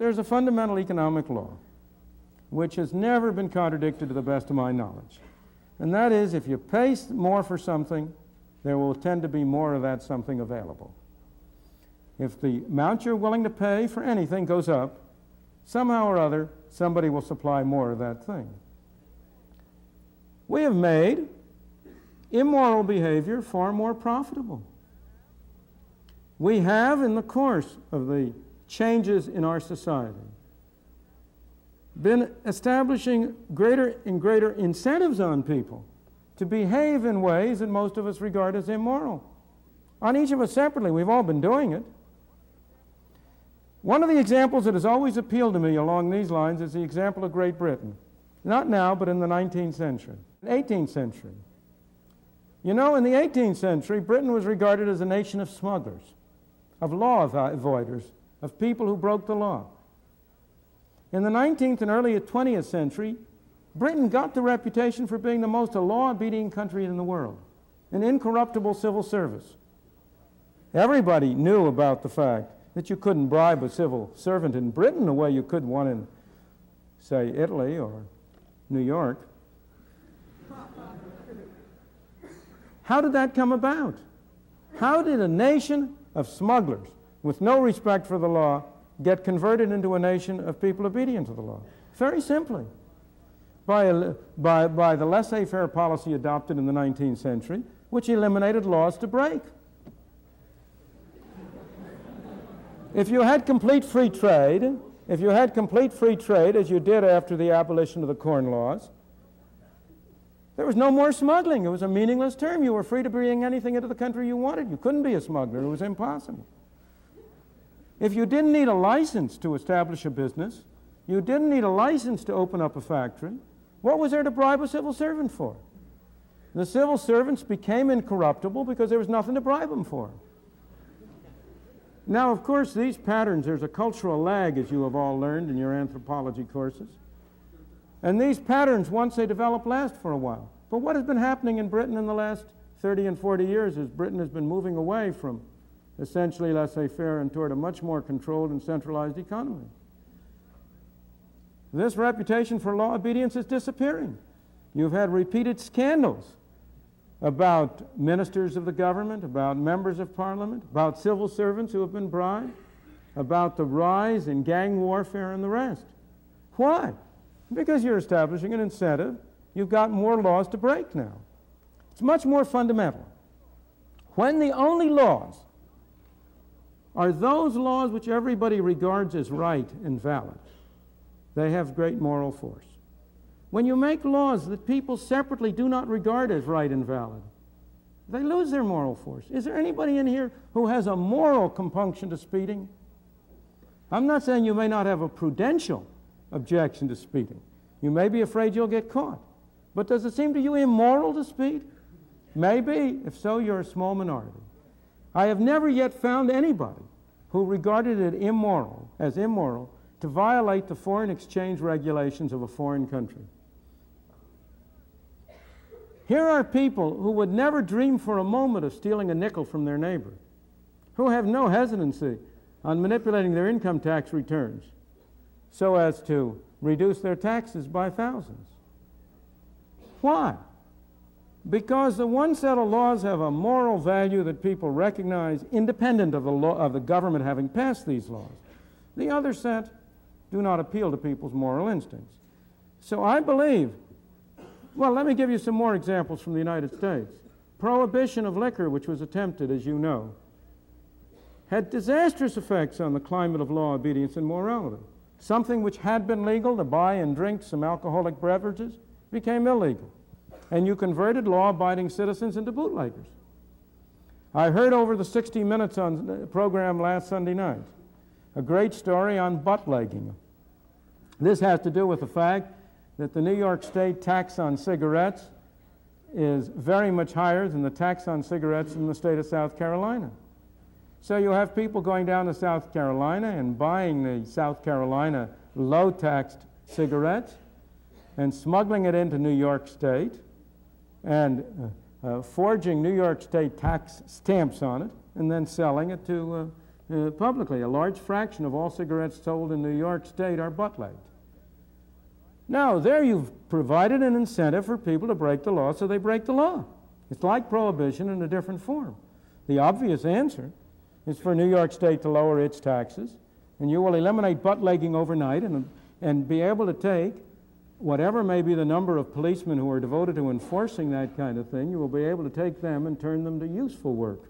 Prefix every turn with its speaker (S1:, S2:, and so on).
S1: there's a fundamental economic law which has never been contradicted to the best of my knowledge. And that is, if you pay more for something, there will tend to be more of that something available. If the amount you're willing to pay for anything goes up, somehow or other, somebody will supply more of that thing. We have made immoral behavior far more profitable. We have, in the course of the changes in our society, been establishing greater and greater incentives on people to behave in ways that most of us regard as immoral. On each of us separately, we've all been doing it. One of the examples that has always appealed to me along these lines is the example of Great Britain. Not now, but in the 19th century, 18th century. You know, in the 18th century, Britain was regarded as a nation of smugglers, of law avoiders, of people who broke the law. In the 19th and early 20th century, Britain got the reputation for being the most law-obedient country in the world, an incorruptible civil service. Everybody knew about the fact that you couldn't bribe a civil servant in Britain the way you could one in, say, Italy or New York. How did that come about? How did a nation of smugglers with no respect for the law get converted into a nation of people obedient to the law? Very simply, by the laissez-faire policy adopted in the 19th century, which eliminated laws to break. If you had complete free trade, as you did after the abolition of the Corn Laws, there was no more smuggling. It was a meaningless term. You were free to bring anything into the country you wanted. You couldn't be a smuggler. It was impossible. If you didn't need a license to establish a business, you didn't need a license to open up a factory, what was there to bribe a civil servant for? The civil servants became incorruptible because there was nothing to bribe them for. Now, of course, these patterns, there's a cultural lag, as you have all learned in your anthropology courses. And these patterns, once they develop, last for a while. But what has been happening in Britain in the last 30 and 40 years is Britain has been moving away from essentially laissez-faire and toward a much more controlled and centralized economy. This reputation for law obedience is disappearing. You've had repeated scandals about ministers of the government, about members of parliament, about civil servants who have been bribed, about the rise in gang warfare and the rest. Why? Because you're establishing an incentive. You've got more laws to break now. It's much more fundamental. When the only laws are those laws which everybody regards as right and valid, they have great moral force. When you make laws that people separately do not regard as right and valid, they lose their moral force. Is there anybody in here who has a moral compunction to speeding? I'm not saying you may not have a prudential objection to speeding. You may be afraid you'll get caught. But does it seem to you immoral to speed? Maybe. If so, you're a small minority. I have never yet found anybody who regarded it immoral to violate the foreign exchange regulations of a foreign country. Here are people who would never dream for a moment of stealing a nickel from their neighbor, who have no hesitancy on manipulating their income tax returns so as to reduce their taxes by thousands. Why? Because the one set of laws have a moral value that people recognize independent of the law of the government having passed these laws. The other set do not appeal to people's moral instincts. So I believe, well, let me give you some more examples from the United States. Prohibition of liquor, which was attempted, as you know, had disastrous effects on the climate of law, obedience, and morality. Something which had been legal, to buy and drink some alcoholic beverages, became illegal. And you converted law-abiding citizens into bootleggers. I heard over the 60 Minutes on program last Sunday night a great story on butt-legging. This has to do with the fact that the New York State tax on cigarettes is very much higher than the tax on cigarettes in the state of South Carolina. So you have people going down to South Carolina and buying the South Carolina low-taxed cigarettes and smuggling it into New York State and forging New York State tax stamps on it and then selling it to publicly. A large fraction of all cigarettes sold in New York State are butt-legged. Now, there you've provided an incentive for people to break the law, so they break the law. It's like prohibition in a different form. The obvious answer is for New York State to lower its taxes, and you will eliminate butt-legging overnight and be able to take whatever may be the number of policemen who are devoted to enforcing that kind of thing, you will be able to take them and turn them to useful work.